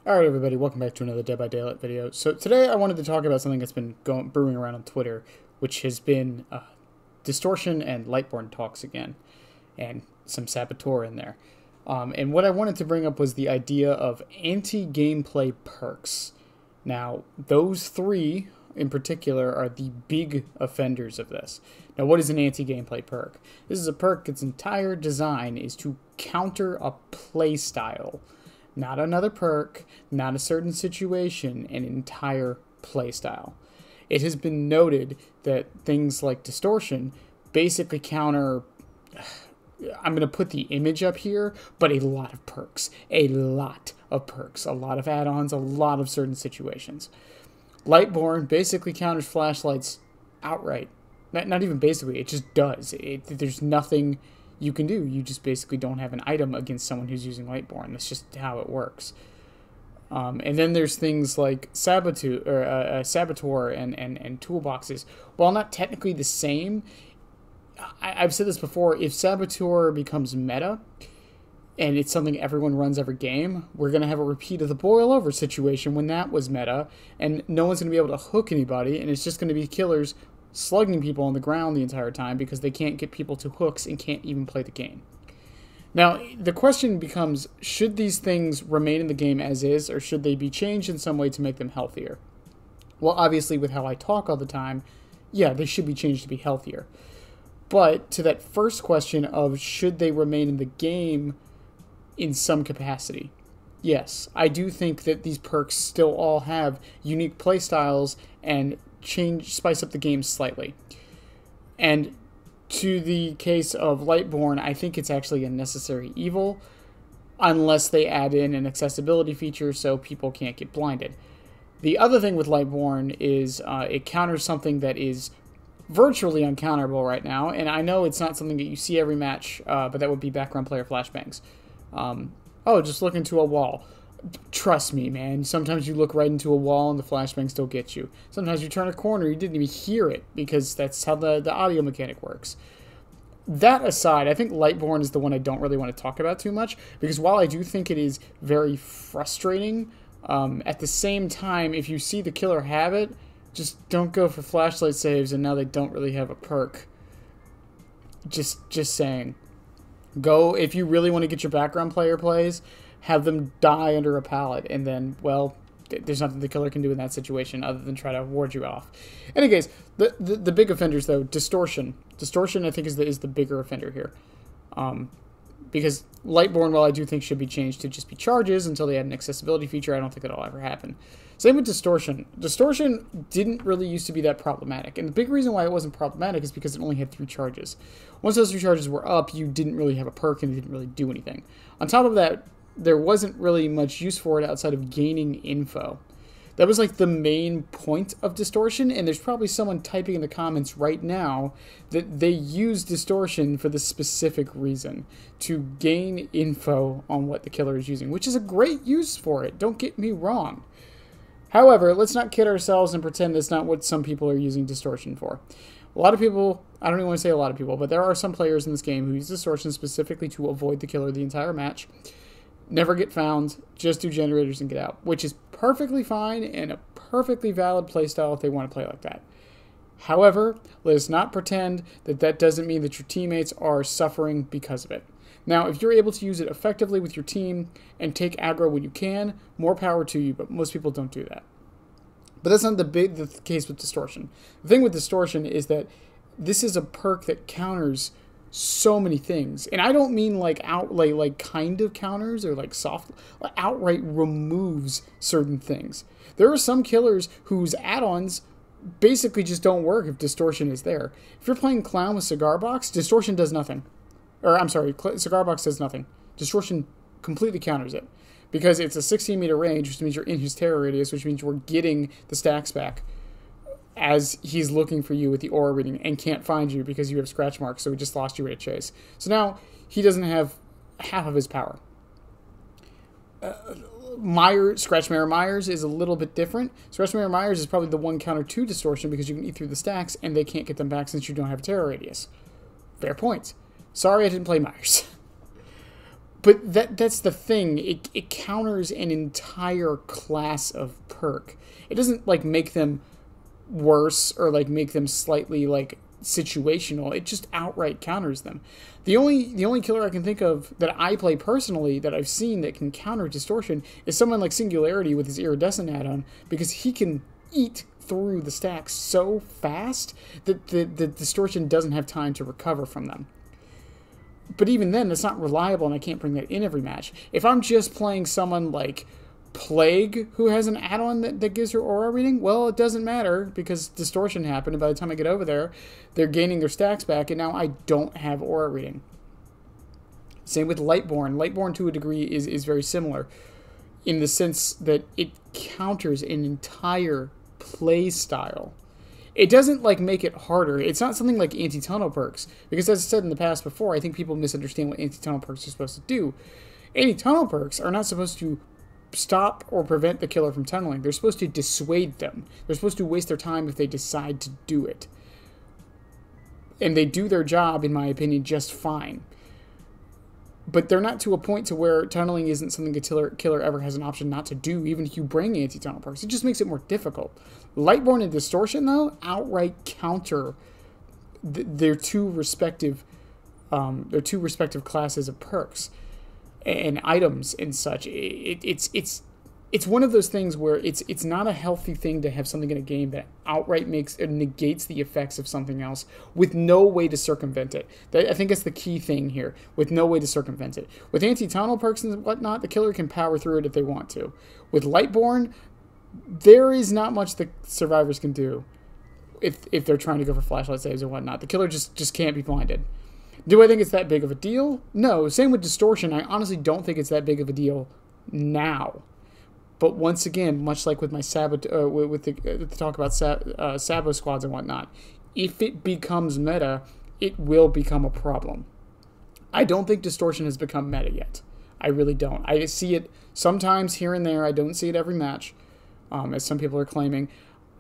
Alright everybody, welcome back to another Dead by Daylight video. So today I wanted to talk about something that's been brewing around on Twitter, which has been distortion and Lightborn talks again, and some Saboteur in there. And what I wanted to bring up was the idea of anti-gameplay perks. Now, those three in particular are the big offenders of this. Now, what is an anti-gameplay perk? This is a perk its entire design is to counter a playstyle. Not another perk, not a certain situation, an entire playstyle. It has been noted that things like distortion basically counter, I'm going to put the image up here, but a lot of perks. A lot of perks. A lot of add-ons, a lot of certain situations. Lightborn basically counters flashlights outright. Not even basically, it just does. There's nothing you can do. You just basically don't have an item against someone who's using Lightborn. That's just how it works. And then there's things like Saboteur and toolboxes. While not technically the same, I've said this before, if Saboteur becomes meta, and it's something everyone runs every game, we're going to have a repeat of the boil over situation when that was meta, and no one's going to be able to hook anybody, and it's just going to be killers slugging people on the ground the entire time because they can't get people to hooks and can't even play the game. Now, the question becomes, should these things remain in the game as is, or should they be changed in some way to make them healthier? Well, obviously, with how I talk all the time, yeah, they should be changed to be healthier. But to that first question of should they remain in the game in some capacity, yes, I do think that these perks still all have unique playstyles and spice up the game slightly. And to the case of Lightborn, I think it's actually a necessary evil unless they add in an accessibility feature so people can't get blinded. The other thing with Lightborn is it counters something that is virtually uncounterable right now, and I know it's not something that you see every match, but that would be background player flashbangs. Oh, just look into a wall. Trust me, man. Sometimes you look right into a wall and the flashbang still gets you. Sometimes you turn a corner, you didn't even hear it because that's how the audio mechanic works. That aside, I think Lightborn is the one I don't really want to talk about too much because while I do think it is very frustrating, at the same time, if you see the killer have it, just don't go for flashlight saves, and now they don't really have a perk. Just saying. Go, if you really want to get your background player plays, have them die under a pallet, and then, well, there's nothing the killer can do in that situation other than try to ward you off. Anyways, the big offenders, though, distortion. Distortion, I think, is the bigger offender here. Because Lightborn, while I do think should be changed to just be charges until they add an accessibility feature, I don't think that'll ever happen. Same with distortion. Distortion didn't really used to be that problematic, and the big reason why it wasn't problematic is because it only had 3 charges. Once those 3 charges were up, you didn't really have a perk and it didn't really do anything. On top of that, there wasn't really much use for it outside of gaining info. That was like the main point of distortion, and there's probably someone typing in the comments right now that they use distortion for the specific reason, to gain info on what the killer is using, which is a great use for it, don't get me wrong. However, let's not kid ourselves and pretend that's not what some people are using distortion for. A lot of people, I don't even want to say a lot of people, but there are some players in this game who use distortion specifically to avoid the killer the entire match. Never get found, just do generators and get out, which is perfectly fine and a perfectly valid playstyle if they want to play like that. However, let us not pretend that that doesn't mean that your teammates are suffering because of it. Now, if you're able to use it effectively with your team and take aggro when you can, more power to you, but most people don't do that. But that's not the case with distortion. The thing with distortion is that this is a perk that counters so many things, and I don't mean like outright, like kind of counters or like soft, outright removes certain things. There are some killers whose add-ons basically just don't work if distortion is there. If you're playing clown with cigar box, distortion does nothing. Or I'm sorry, cigar box does nothing. Distortion completely counters it because it's a 16-meter range, which means you're in his terror radius, which means we're getting the stacks back as he's looking for you with the aura reading and can't find you because you have scratch marks, so he just lost you at a chase. So now he doesn't have half of his power. Scratch Mirror Myers is a little bit different. Scratch Mirror Myers is probably the one counter to distortion because you can eat through the stacks and they can't get them back since you don't have a terror radius. Fair point. Sorry I didn't play Myers. But that's the thing. It counters an entire class of perk. It doesn't like make them worse or like make them slightly like situational. It just outright counters them. The only killer I can think of that I play personally that I've seen that can counter distortion is someone like Singularity with his Iridescent add-on, because he can eat through the stacks so fast that the distortion doesn't have time to recover from them. But even then, it's not reliable, and I can't bring that in every match. If I'm just playing someone like Plague, who has an add-on that gives her aura reading, well, it doesn't matter, because distortion happened, and by the time I get over there, they're gaining their stacks back, and now I don't have aura reading. Same with Lightborn. Lightborn, to a degree, is very similar, in the sense that it counters an entire play style. It doesn't like make it harder. It's not something like anti-tunnel perks, because as I said in the past before, I think people misunderstand what anti-tunnel perks are supposed to do. Anti-tunnel perks are not supposed to stop or prevent the killer from tunneling. They're supposed to dissuade them. They're supposed to waste their time if they decide to do it. And they do their job, in my opinion, just fine. But they're not to a point to where tunneling isn't something a killer ever has an option not to do, even if you bring anti-tunnel perks. It just makes it more difficult. Lightborn and Distortion, though, outright counter their two respective classes of perks and items and such. It's one of those things where it's not a healthy thing to have something in a game that outright negates the effects of something else with no way to circumvent it. I think that's the key thing here, with no way to circumvent it. With anti-tunnel perks and whatnot, the killer can power through it if they want to. With Lightborn, there is not much the survivors can do if they're trying to go for flashlight saves or whatnot. The killer just can't be blinded. Do I think it's that big of a deal? No. Same with Distortion. I honestly don't think it's that big of a deal now. But once again, much like with my with the talk about Sabo squads and whatnot, if it becomes meta, it will become a problem. I don't think Distortion has become meta yet. I really don't. I see it sometimes here and there. I don't see it every match, as some people are claiming.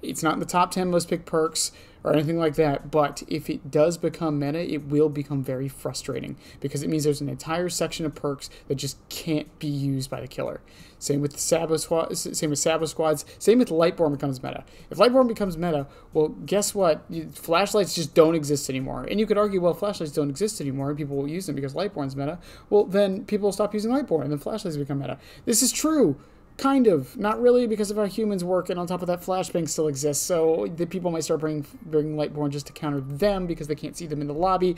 It's not in the top 10 most picked perks or anything like that, but if it does become meta, it will become very frustrating, because it means there's an entire section of perks that just can't be used by the killer. Same with the Sabo squads, same with Lightborn becomes meta. If Lightborn becomes meta, well, guess what? Flashlights just don't exist anymore. And you could argue, well, flashlights don't exist anymore, and people will use them because Lightborn's meta. Well, then people will stop using Lightborn, and then flashlights become meta. This is true. Kind of. Not really, because of how humans work, and on top of that, flashbangs still exist, so the people might start bringing Lightborn just to counter them because they can't see them in the lobby.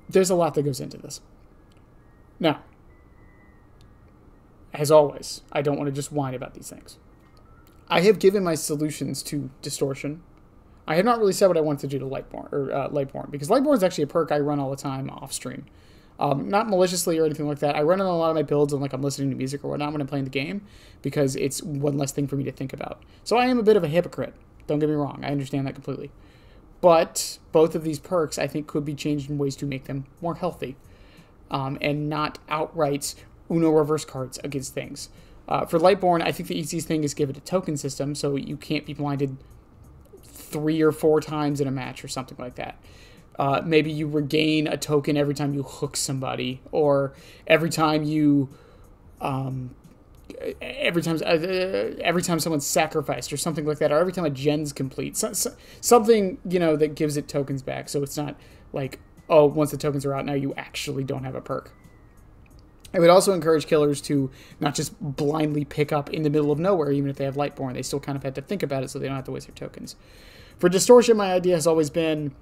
There's a lot that goes into this. Now, as always, I don't want to just whine about these things. I have given my solutions to Distortion. I have not really said what I want to do to Lightborn, because Lightborn is actually a perk I run all the time off stream. Not maliciously or anything like that. I run on a lot of my builds and like I'm listening to music or whatnot when I'm playing the game, because it's one less thing for me to think about. So I am a bit of a hypocrite. Don't get me wrong. I understand that completely. But both of these perks, I think, could be changed in ways to make them more healthy, and not outright Uno reverse cards against things. For Lightborn, I think the easiest thing is give it a token system, so you can't be blinded 3 or 4 times in a match or something like that. Maybe you regain a token every time you hook somebody, or every time you, every time someone's sacrificed or something like that, or every time a gen's complete. Something, you know, that gives it tokens back, so it's not like, oh, once the tokens are out, now you actually don't have a perk. I would also encourage killers to not just blindly pick up in the middle of nowhere, even if they have Lightborn. They still kind of have to think about it so they don't have to waste their tokens. For Distortion, my idea has always been,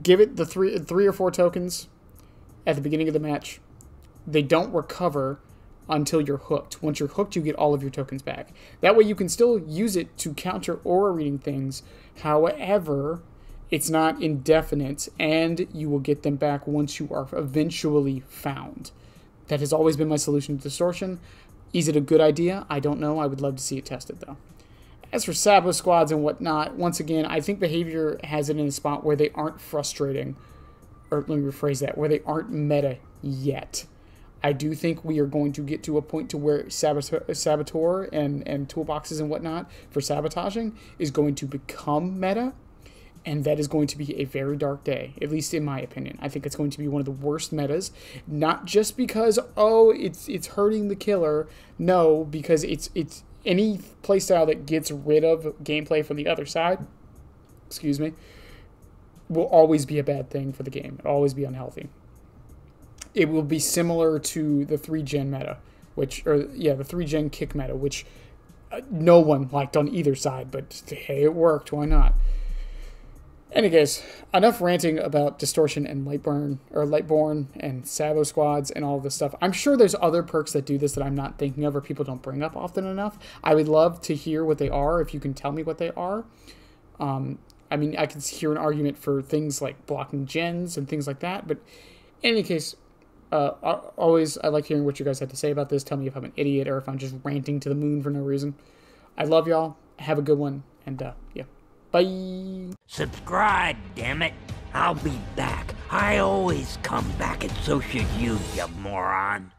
give it the three or 4 tokens at the beginning of the match. They don't recover until you're hooked. Once you're hooked, you get all of your tokens back. That way you can still use it to counter aura reading things. However, it's not indefinite, and you will get them back once you are eventually found. That has always been my solution to Distortion. Is it a good idea? I don't know. I would love to see it tested, though. As for Sabo squads and whatnot, once again, I think behavior has it in a spot where they aren't frustrating, or let me rephrase that, where they aren't meta yet. I do think we are going to get to a point to where Saboteur and toolboxes and whatnot for sabotaging is going to become meta, And that is going to be a very dark day, at least in my opinion. I think it's going to be one of the worst metas, not just because, oh, it's hurting the killer. No, because it's any playstyle that gets rid of gameplay from the other side, excuse me, will always be a bad thing for the game. It'll always be unhealthy. It will be similar to the 3-gen meta, the 3-gen kick meta, which no one liked on either side, but hey, it worked. Why not? Anyways, enough ranting about Distortion and Lightborn and Sabo squads and all of this stuff. I'm sure there's other perks that do this that I'm not thinking of or people don't bring up often enough. I would love to hear what they are, if you can tell me what they are. I mean, I could hear an argument for things like blocking gens and things like that, but in any case, I like hearing what you guys have to say about this. Tell me if I'm an idiot or if I'm just ranting to the moon for no reason. I love y'all. Have a good one, and yeah. Bye. Subscribe, damn it. I'll be back. I always come back, and so should you, you moron.